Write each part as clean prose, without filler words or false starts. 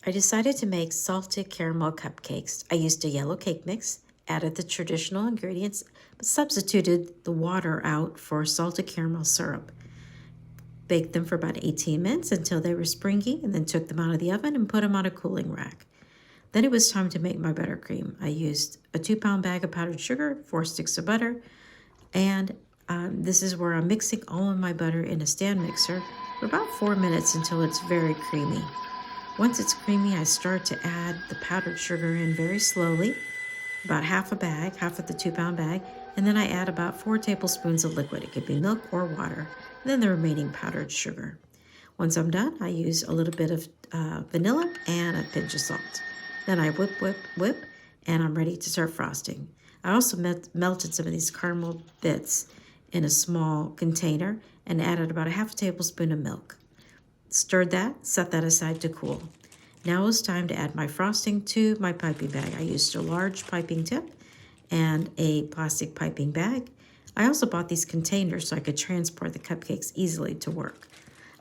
I decided to make salted caramel cupcakes. I used a yellow cake mix, added the traditional ingredients, but substituted the water out for salted caramel syrup. Baked them for about 18 minutes until they were springy, and then took them out of the oven and put them on a cooling rack. Then it was time to make my buttercream. I used a 2-pound bag of powdered sugar, 4 sticks of butter, and this is where I'm mixing all of my butter in a stand mixer for about 4 minutes until it's very creamy. Once it's creamy, I start to add the powdered sugar in very slowly, about half a bag, half of the 2-pound bag, and then I add about 4 tablespoons of liquid. It could be milk or water, and then the remaining powdered sugar. Once I'm done, I use a little bit of vanilla and a pinch of salt. Then I whip, and I'm ready to start frosting. I also melted some of these caramel bits in a small container and added about a half a tablespoon of milk. Stirred that, set that aside to cool. Now it's time to add my frosting to my piping bag. I used a large piping tip and a plastic piping bag. I also bought these containers so I could transport the cupcakes easily to work.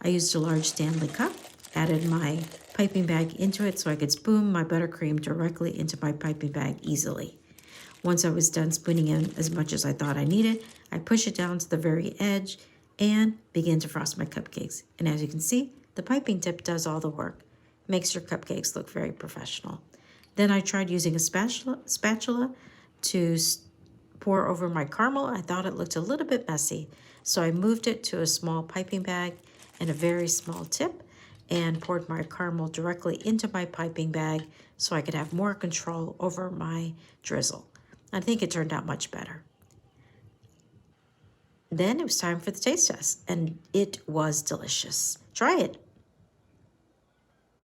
I used a large Stanley cup, added my piping bag into it so I could spoon my buttercream directly into my piping bag easily. Once I was done spooning in as much as I thought I needed, I push it down to the very edge and begin to frost my cupcakes. And as you can see, the piping tip does all the work. Makes your cupcakes look very professional. Then I tried using a spatula to pour over my caramel. I thought it looked a little bit messy, so I moved it to a small piping bag and a very small tip and poured my caramel directly into my piping bag so I could have more control over my drizzle. I think it turned out much better. Then it was time for the taste test, and it was delicious. Try it.